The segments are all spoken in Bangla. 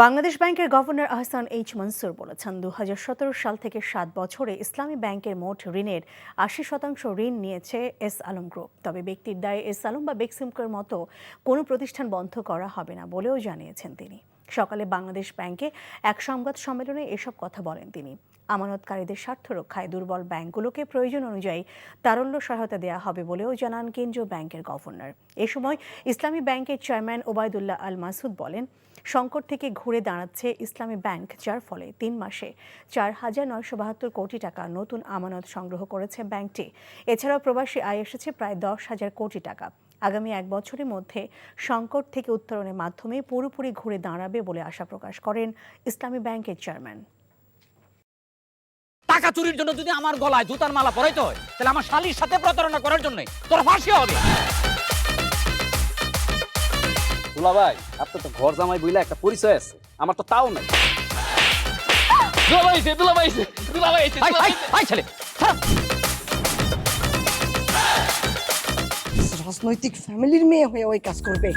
বাংলাদেশ ব্যাংকের গভর্নর আহসান এইচ মনসুর বলেছেন ২০১৭ সাল থেকে ৭ বছরে ইসলামী ব্যাংকের মোট ঋণের ৮০% ঋণ নিয়েছে এস আলম গ্রুপ। তবে ব্যক্তির দায়ে এস আলম বা বেক্সিমকোর মতো কোনো প্রতিষ্ঠান বন্ধ করা হবে না বলেও জানিয়েছেন তিনি। সকালে বাংলাদেশ ব্যাংকে এক সংবাদ সম্মেলনে এসব কথা বলেন তিনি। আমানতকারীদের স্বার্থ রক্ষায় দুর্বল ব্যাংকগুলোকে প্রয়োজন অনুযায়ী তারল্য সহায়তা দেওয়া হবে বলেও জানান কেন্দ্রীয় ব্যাংকের গভর্নর। এ সময় ইসলামী ব্যাংকের চেয়ারম্যান ওবায়দুল্লাহ আল মাসুদ বলেন, সংকট থেকে ঘুরে দাঁড়াচ্ছে ইসলামী ব্যাংক, যার ফলে ৩ মাসে ৪,৯৭২ কোটি টাকা নতুন আমানত সংগ্রহ করেছে ব্যাংকটি। এছাড়াও প্রবাসী আয় এসেছে প্রায় ১০,০০০ কোটি টাকা। আগামী ১ বছরের মধ্যে সংকট থেকে উত্তরণের মাধ্যমে পুরোপুরি ঘুরে দাঁড়াবে বলে আশা প্রকাশ করেন ইসলামী ব্যাংকের চেয়ারম্যান। টাকা চুরির জন্য যদি আমার গলায় জুতার মালা পরাইতে হয়, তাহলে আমার শালীর সাথে প্রতারণা করার জন্য তোর ফাঁসি হবে। দুলা ভাই, আপনার তো ঘর জামাই বইলা একটা পরিচয় আছে, আমার তো তাও নাই। ছেলে রাজনৈতিক ফ্যামিলির মেয়ে হয়ে ওই কাজ করবে।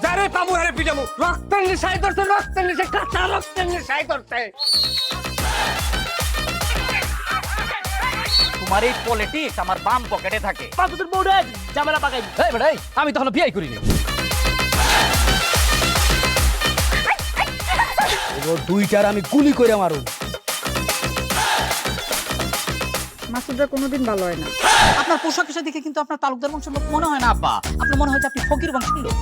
যারে পাবো আরে পিটাবো, রক্তের নেশায় ধরছে, রক্তের নেশায়, কাঁচা রক্তের নেশায় ধরছে। তোমার এই পলিটিক্স আমার বাম পকেটে থাকে। তোদের বউরে ঝামেলা পাকাই। এই বেটাই, আমি তখন বিয়ে করিনি। দুইটার আমি গুলি করে মারু। মাসুদরা কোনোদিন ভালো হয় না। আপনার পোশাক আশাক দেখে কিন্তু আপনার তালুকদার বংশের লোক মনে হয় না আব্বা, আপনার মনে হয় যে আপনি ফকির বংশের লোক।